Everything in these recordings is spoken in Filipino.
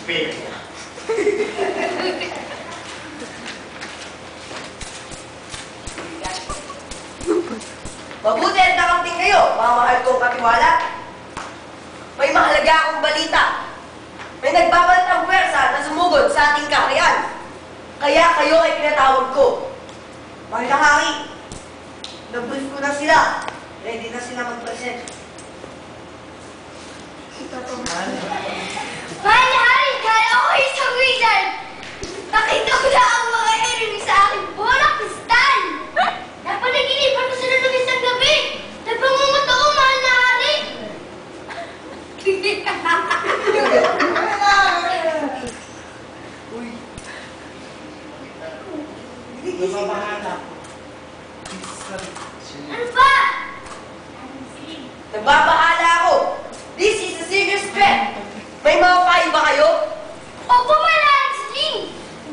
Spain. Mabuti at nakating kayo, mga mahal kong katiwala. May mahalaga akong balita. May nagbabalat ng puwersa na sumugod sa ating kaharian. Kaya kayo ay pinatawag ko. Mahal na hari, nabrief ko na sila. Ready na sila mag-present. Mahal na hari, kaya ako isang wizard. Nakita ko na ang mga enemy sa aking bola kristal. Napanaginipan ko sila ng isang gabi. Nagpangumot ako, mahal na hari. Uy. Ano ba? Nagbabahala ako. This is a serious threat. May mga payo ba kayo? Opo, mahal na hari, Sling.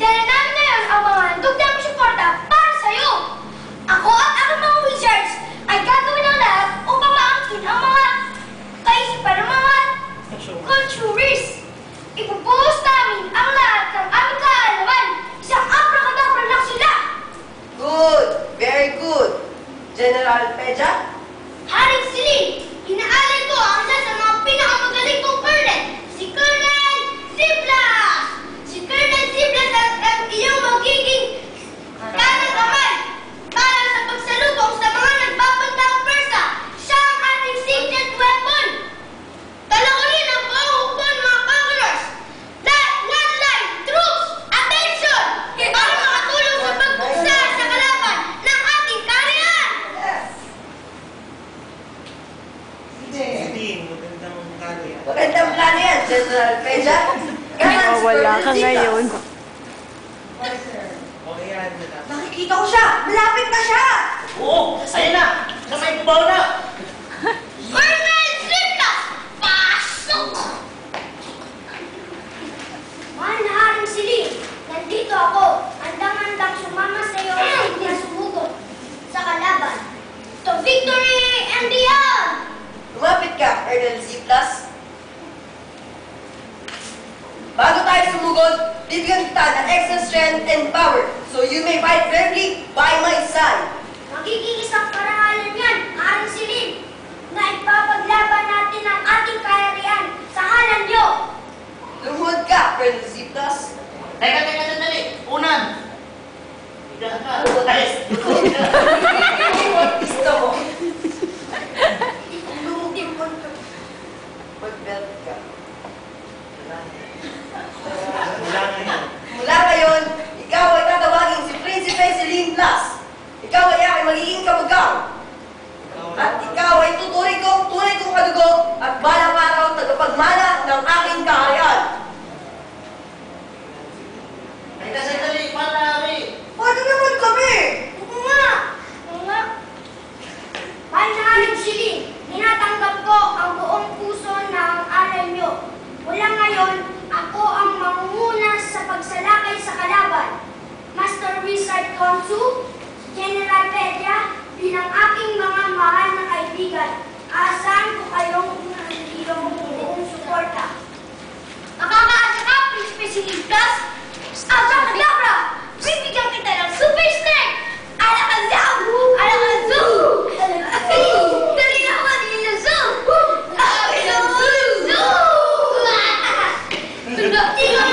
Dala namin ngayon ang mga handog namin suporta para sa'yo. Ako at ang mga wizards ay gagawin ang lahat upang maangkin ang mga kaisipan ng mga culturists. Ipupuhos namin ang lahat ng aming kaalaman. Isang abracadabra lang sila. Good. Very good. General Peja? Haring Sling, inaalay ko ang isa sa mga pinakamagaling kong colonel, si Colonel Ziplas! Si Colonel Ziplas ang iyong magiging kanang kamay para sa pagsalubong sa mga nagbabantang persa. Siya ang ating signet weapon. Talawalin ang pangukuhan mga conquerors. One-line troops, attention! Para makatulong sa pagbuksa sa kalaban ng ating kaharian. Magandang plano yan, General Peja. Wala ka ngayon. Nakikita ko siya! Malapit na siya! Oo! Ayan na! Nasa ibabaw na! Colonel Ziplas! Pasok! Mahal na Haring Sling, nandito ako. Handang-handang sumama sa iyo sa hindi sumugod sa kalaban. To victory and beyond! Lumapit ka, Colonel Ziplas. Bago tayo sumugod, bibigyan kita ng extra strength and power so you may fight bravely by my side. Magiging isang parangalan yan, Haring Sling, na ipapaglaban natin ang ating kaharian sa ngalan niyo. Lumuhod ka, Colonel Ziplas. Teka, sandali! Unan! Higa ka! Alis! Gusto mo. Lumuhod ka. Mag-belt ka. Mula ngayon, ikaw ay tatawagin si Prinsipe Selim Blas. Ikaw ay aking magiging kamugang. At ikaw ay tunay kong kadugo at balang araw tagapagmana ng aking kaharian. Teka, sandali! Panari! Pwede naman kami! Oo nga! Oo nga! Mahal na Haring Sling, tinatanggap ko ang buong puso ng alay niyo. Mula ngayon, ako ang mangunguna sa pagsalakay sa kalaban. Master Wizard Khonshu, General Peja, bilang aking mga mahal na kaibigan, aasahan ko kayong iyong buong suporta. Makakaasa ka, Prinsipe Selim Blas! Abracadabra! Bibigyan kita ng super strength! Alakazoo! Alakazoo! Alakazoo! Dali na ako, Alakazoo! Alakazoo! Tingnan mo